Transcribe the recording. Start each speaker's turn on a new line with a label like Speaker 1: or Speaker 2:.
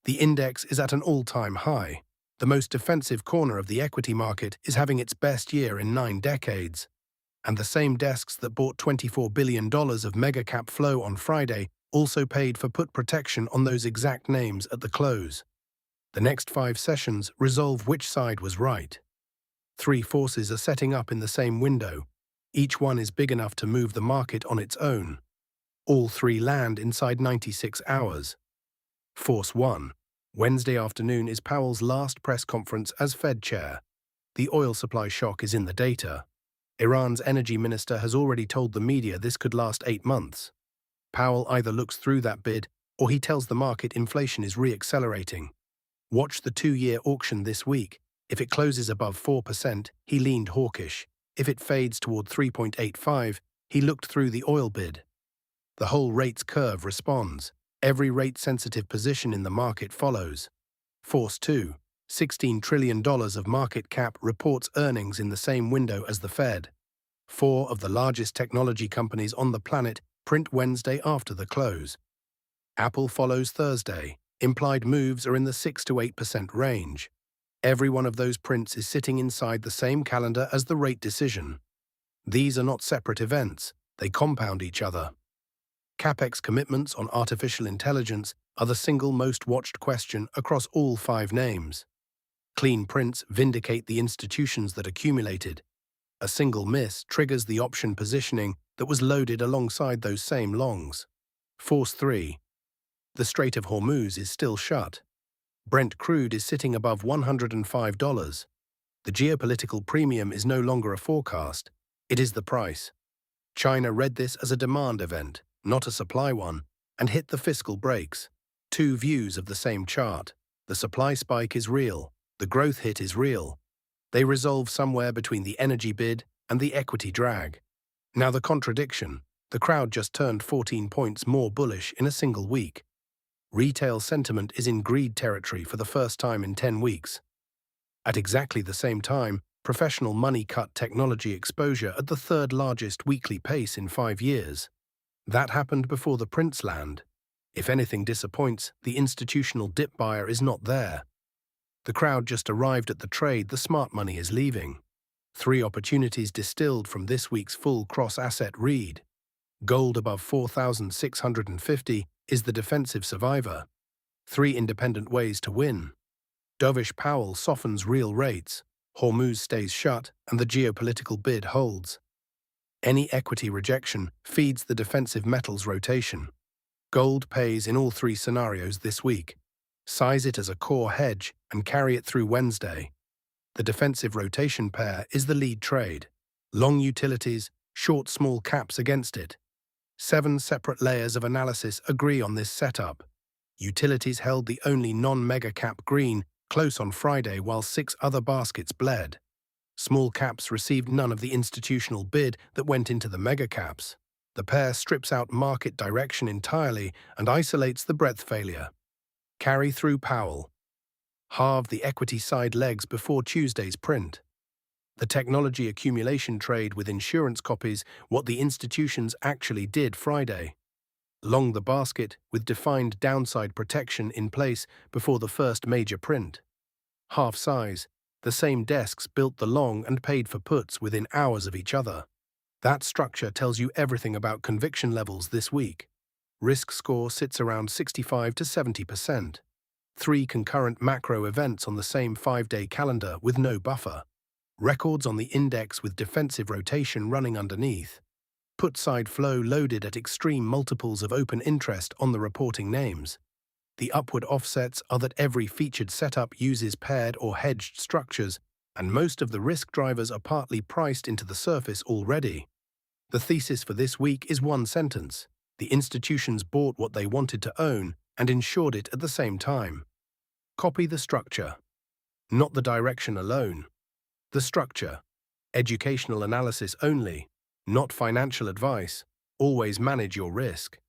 Speaker 1: The index is at an all-time high. The most defensive corner of the equity market is having its best year in 9 decades. And the same desks that bought $24 billion of mega-cap flow on Friday also paid for put protection on those exact names at the close. The next 5 sessions resolve which side was right. 3 forces are setting up in the same window. Each one is big enough to move the market on its own. All 3 land inside 96 hours. Force 1. Wednesday afternoon is Powell's last press conference as Fed chair. The oil supply shock is in the data. Iran's energy minister has already told the media this could last 8 months. Powell either looks through that bid or he tells the market inflation is re-accelerating. Watch the 2-year auction this week. If it closes above 4%, he leaned hawkish. If it fades toward 3.85, he looked through the oil bid. The whole rates curve responds. Every rate-sensitive position in the market follows. Force 2. $16 trillion of market cap reports earnings in the same window as the Fed. 4 of the largest technology companies on the planet print Wednesday after the close. Apple follows Thursday. Implied moves are in the 6 to 8% range. Every one of those prints is sitting inside the same calendar as the rate decision. These are not separate events, they compound each other. CapEx commitments on artificial intelligence are the single most watched question across all 5 names. Clean prints vindicate the institutions that accumulated. A single miss triggers the option positioning that was loaded alongside those same longs. Force 3. The Strait of Hormuz is still shut. Brent crude is sitting above $105. The geopolitical premium is no longer a forecast, it is the price. China read this as a demand event, not a supply one, and hit the fiscal brakes. 2 views of the same chart. The supply spike is real, the growth hit is real. They resolve somewhere between the energy bid and the equity drag. Now the contradiction. The crowd just turned 14 points more bullish in a single week. Retail sentiment is in greed territory for the first time in 10 weeks. At exactly the same time, professional money cut technology exposure at the 3rd largest weekly pace in 5 years. That happened before the prints land. If anything disappoints, the institutional dip buyer is not there. The crowd just arrived at the trade the smart money is leaving. 3 opportunities distilled from this week's full cross-asset read. Gold above 4,650 is the defensive survivor. 3 independent ways to win. Dovish Powell softens real rates. Hormuz stays shut and the geopolitical bid holds. Any equity rejection feeds the defensive metals rotation. Gold pays in all 3 scenarios this week. Size it as a core hedge and carry it through Wednesday. The defensive rotation pair is the lead trade. Long utilities, short small caps against it. 7 separate layers of analysis agree on this setup. Utilities held the only non-mega cap green close on Friday while 6 other baskets bled. Small caps received none of the institutional bid that went into the mega caps. The pair strips out market direction entirely and isolates the breadth failure. Carry through Powell. Halve the equity side legs before Tuesday's print. The technology accumulation trade with insurance copies what the institutions actually did Friday. Long the basket with defined downside protection in place before the first major print. Half size, the same desks built the long and paid for puts within hours of each other. That structure tells you everything about conviction levels this week. Risk score sits around 65 to 70%. 3 concurrent macro events on the same 5-day calendar with no buffer. Records on the index with defensive rotation running underneath. Put side flow loaded at extreme multiples of open interest on the reporting names. The upward offsets are that every featured setup uses paired or hedged structures, and most of the risk drivers are partly priced into the surface already. The thesis for this week is one sentence. The institutions bought what they wanted to own and insured it at the same time. Copy the structure. Not the direction alone. The structure. Educational analysis only, not financial advice. Always manage your risk.